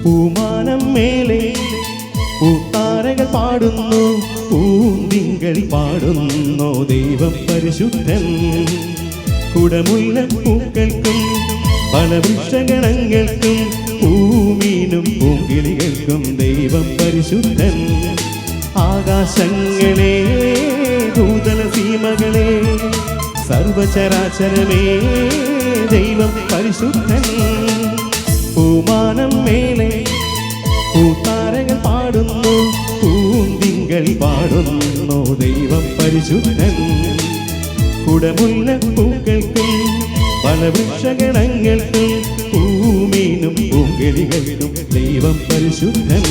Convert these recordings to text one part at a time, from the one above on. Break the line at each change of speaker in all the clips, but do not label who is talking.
പൂമാനം മേലെ പൂത്താരകൾ പാടുന്നു, പൂന്തിങ്കൾ പാടുന്നു ദൈവം പരിശുദ്ധൻ. കുടമുല്ല പൂക്കൾക്കും ഫലവൃക്ഷഗണങ്ങൾക്കും പൂമീനും പൂങ്കിളികൾക്കും ദൈവം പരിശുദ്ധൻ. ആകാശങ്ങളെ ഭൂതല സീമകളെ സർവചരാചരമേ ദൈവം പരിശുദ്ധൻ. പൂമാനം മേലെ പൂത്താരകൾ പാടുന്നു, പൂന്തിങ്കൾ പാടുന്നു ദൈവം പരിശുദ്ധൻ. കുടമുല്ല പൂക്കൾക്കും ഫലവൃക്ഷഗണങ്ങൾക്കും പൂമീനും പൂങ്കിളികൾക്കും ദൈവം പരിശുദ്ധൻ.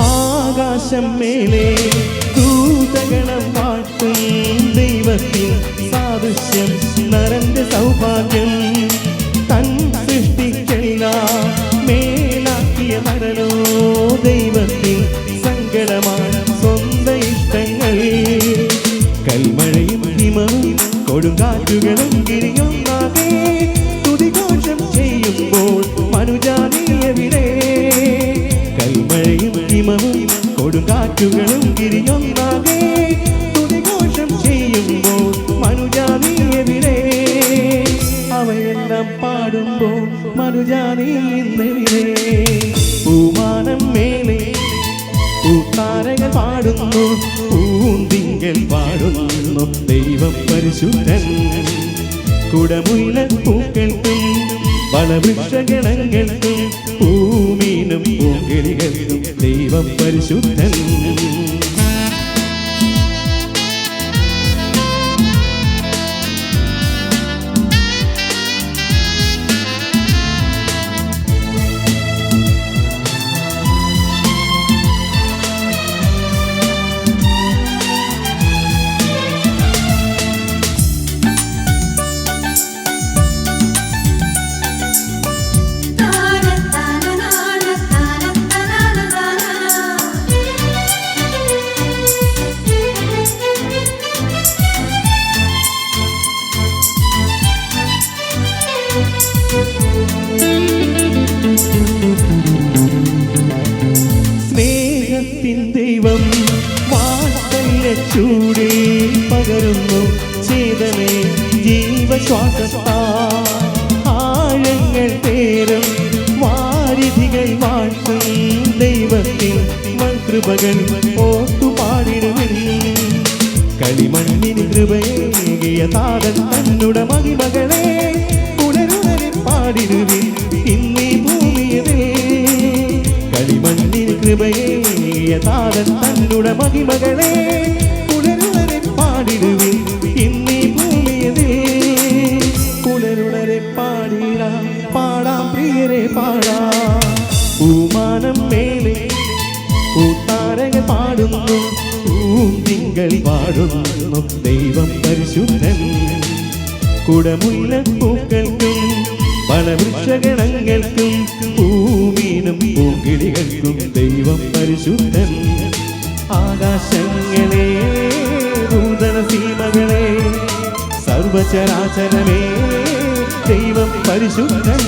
ആകാശം മേലെ ദൂതഗണം പാട്ടും ദൈവത്തിൻ സാദൃശ്യം നരന്റെ സൗഭാഗ്യം. തൻ സൃഷ്ടിക്കെല്ലാം മേലാക്കിയ നരനോ ദൈവത്തിൻ സങ്കടമാണ് സ്വന്തം ഇഷ്ടങ്ങൾ. കൽമഴയും ഹിമവും കൊടുങ്കാറ്റുകളും ഗിരിയൊന്നാകെ സ്തുതിഘോഷം ചെയ്യുമ്പോൾ മനുജാതിയെവിടെ? കൽമഴയും ഹിമവും കൊടുങ്കാറ്റുകളും ഗിരിയൊന്നാകെ സ്തുതിഘോഷം ചെയ്യുമ്പോൾ മനുജാതിയെവിടെ? അവയെല്ലാം പാടുമ്പോൾ മനുജാതി ഇന്നെവിടെ? പൂമാനം മേലെ പൂത്താരകൾ പാടുന്നു, പൂന്തിങ്കൾ പാടുന്നു ദൈവം പരിശുദ്ധൻ. കുടമുല്ല പൂക്കൾക്കും ഫലവൃക്ഷഗണങ്ങൾക്കും പൂമീനും പൂങ്കിളികൾക്കും ദൈവം പരിശുദ്ധൻ. സ്നേഹത്തിൻ ദൈവം വാത്സല്യ ചൂടിൽ പകരുന്നു ചേതനേ ജീവശ്വാസത്താ. ആഴങ്ങൾ പേരും വാരിധികൾ വാഴ്ത്തും ദൈവത്തിൻ മൺകൃപകൾ ഓട്ടുപാടിടുവിൻ. കളിമണ്ണിന് കൃപയേകിയ താതൻ തന്നുടെ മഹിമകളെ ഉണരുണരി പാടിടുവിൻ ഇന്നീ ഭൂമിയതേ. കളിമണ്ണിന് കൃപയേകിയ താതൻ തന്നുടെ മഹിമകളെ ഉണരുണരി പാടിടുവിൻ ഇന്നീ ഭൂമിയതേ. ഉണരുണരെ പാടിടാം, പാടാം പ്രിയരെ പാടാം. പൂമാനം മേലെ പൂത്താരകൾ പാടുന്നു, പൂന്തിങ്കൾ പാടുന്നു ദൈവം പരിശുദ്ധൻ. കുടമുല്ല പൂക്കൾക്കും ഫലവൃക്ഷഗണങ്ങൾക്കും പൂമീനും പൂങ്കിളികൾക്കും ദൈവം പരിശുദ്ധൻ. ആകാശങ്ങളെ ഭൂതല സീമകളെ സർവചരാചരമേ ദൈവം പരിശുദ്ധൻ.